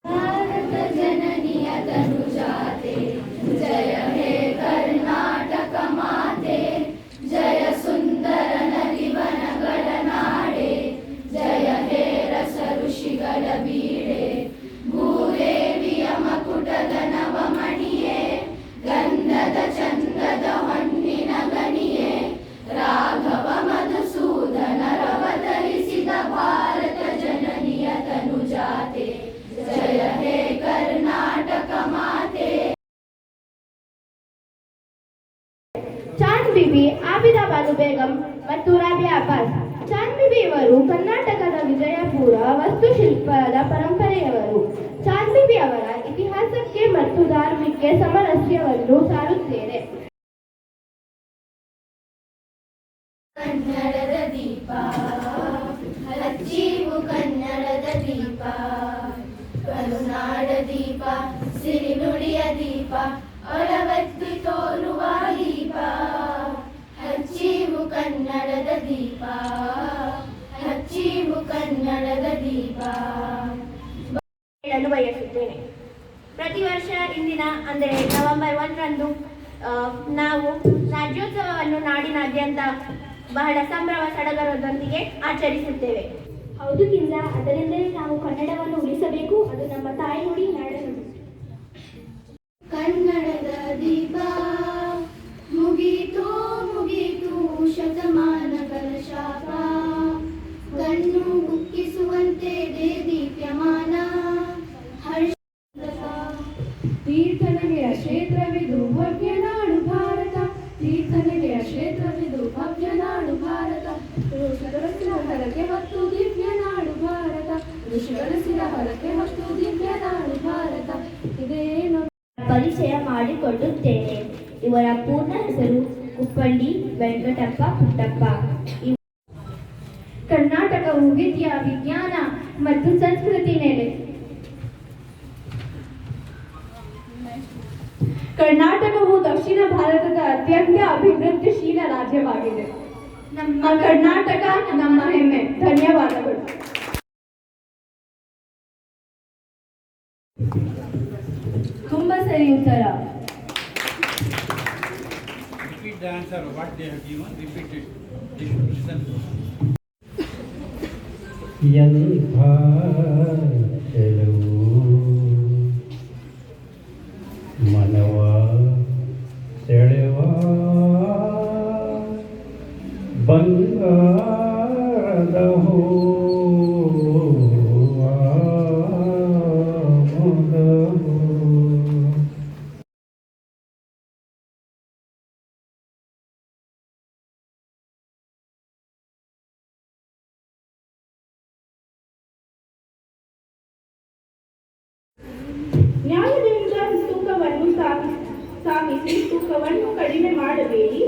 ಭಾರತ ಜನನಿಯ ತನುಜಾತೆ ಜಯ ಹೇ ಕರ್ನಾಟಕ ಮಾತೆ ಜಯ ಸುಂದರ ನದಿವನಗಳ ನಾಡೆ ಜಯ ಹೇ ರಸ ಋಷಿಗಳ ಬೀಡೆ ಭೂದೇವಿಯ ಮಕುಟದ ನವಮಣಿಯೇ ಗಂಧದ ಚಂದದ ಹೊನ್ನಿನ ಗಣಿಯೇ ರಾಘವ ಮಧುಸೂದನರವತರಿಸಿದ ಭಾರತ ಜನನಿಯ ತನುಜಾತೆ ಜಯ ಹೇ ಕರ್ನಾಟಕ ಮಾತೆ. ಚಾಂದ್ ಬಿಬಿ, ಆಬಿದಾ ಬಾನು ಬೇಗಂ ಮತ್ತು ರಾಬಿಯಾ ಅಬ್ಬಾಸ್. ಚಾಂದ್ ಬಿಬಿ ಇವರು ಕರ್ನಾಟಕದ ವಿಜಯಪುರ ವಾಸ್ತುಶಿಲ್ಪದ ಪರಂಪರೆಯವರು. ಚಾಂದ್ ಬಿಬಿ ಅವರ ಇತಿಹಾಸಕ್ಕೆ ಮತ್ತು ಧಾರ್ಮಿಕ ಸಾಮರಸ್ಯವನ್ನು ಸಾರುತ್ತೇನೆ. ಕನ್ನಡದ ದೀಪ ಹಚ್ಚಿವು ಕನ್ನಡದ ದೀಪ ಕರುನಾಡ ದೀಪ ಸಿರಿನುಡಿಯ ದೀಪ ಒಳವತ್ತಿ ತೋರುವ ದೀಪ ಹಚ್ಚಿವು ಕನ್ನಡದ ದೀಪ ಹಚ್ಚಿವು ಕನ್ನಡದ ದೀಪ ಹೇಳಲು ಬಯಸುತ್ತೇನೆ. ಪ್ರತಿ ವರ್ಷ ಇಂದಿನ ಅಂದರೆ ನವೆಂಬರ್ 1ರಂದು ನಾವು ರಾಜ್ಯೋತ್ಸವವನ್ನು ನಾಡಿನಾದ್ಯಂತ ಬಹಳ ಸಂಭ್ರಮ ಸಡಗರದೊಂದಿಗೆ ಆಚರಿಸುತ್ತೇವೆ. ಹೌದು ಕಿಂದ, ಅದರಿಂದಲೇ ನಾವು ಕನ್ನಡವನ್ನು ಉಳಿಸಬೇಕು. ಅದು ನಮ್ಮ ತಾಯ್ನುಡಿ, ನಾಡನುಡಿ. ಕನ್ನಡದ ದೀಪ ಮುಗೀತು ಮುಗೀತು ಶತಮಾನಗಳ ಶಾಪ ಕಣ್ಣು ಕುಕ್ಕಿಸುವಂತೆ ದೀಪ್ಯಮಾನ ಹರ್ಷ ತೀರ್ಥನಗೆಯ ಕ್ಷೇತ್ರವಿದು ಭವ್ಯ ನಾಡು ಭಾರತ ತೀರ್ಥನಗೆಯ ಕ್ಷೇತ್ರವಿದು ಭವ್ಯ ನಾಡು ಭಾರತ ಋಷಿಗಳಿಸಿದ ಹರಕೆ ಹೊತ್ತು ದಿವ್ಯ ನಾಡು ಭಾರತ ಋಷಿಗಳಿಸಿದ ಹರಕೆ ಹೊತ್ತು ದಿವ್ಯ ನಾಡು ಭಾರತ. ಇದೇನು ಪರಿಚಯ ಮಾಡಿಕೊಳ್ಳುತ್ತೇನೆ. ಇವರ ಪೂರ್ಣ ಹೆಸರು ಕುಪ್ಪಳ್ಳಿ ವೆಂಕಟಪ್ಪ ಪುಟ್ಟಪ್ಪ. ಕರ್ನಾಟಕವು ವಿದ್ಯಾ ವಿಜ್ಞಾನ ಮತ್ತು ಸಂಸ್ಕೃತಿ ನೆಲೆ. ಕರ್ನಾಟಕವು ದಕ್ಷಿಣ ಭಾರತದ ಅತ್ಯಂತ ಅಭಿವೃದ್ಧಿಶೀಲ ರಾಜ್ಯವಾಗಿದೆ. ನಮ್ಮ ಕರ್ನಾಟಕ ನಮ್ಮ ಹೆಮ್ಮೆ. ಧನ್ಯವಾದಗಳು. ತುಂಬಾ ಸರಿ ಉತ್ತರ. Repeat the answer. What they have given, repeat it. They should listen. ಎಂಥೆಲವು ಮನವ ಸೆಳೆವ ಬಂಗಾರದ ನ್ಯಾಯದಿಂದ ತೂಕವನ್ನು ಸಾಗಿಸಿ ತೂಕವನ್ನು ಕಡಿಮೆ ಮಾಡಬೇಡಿ.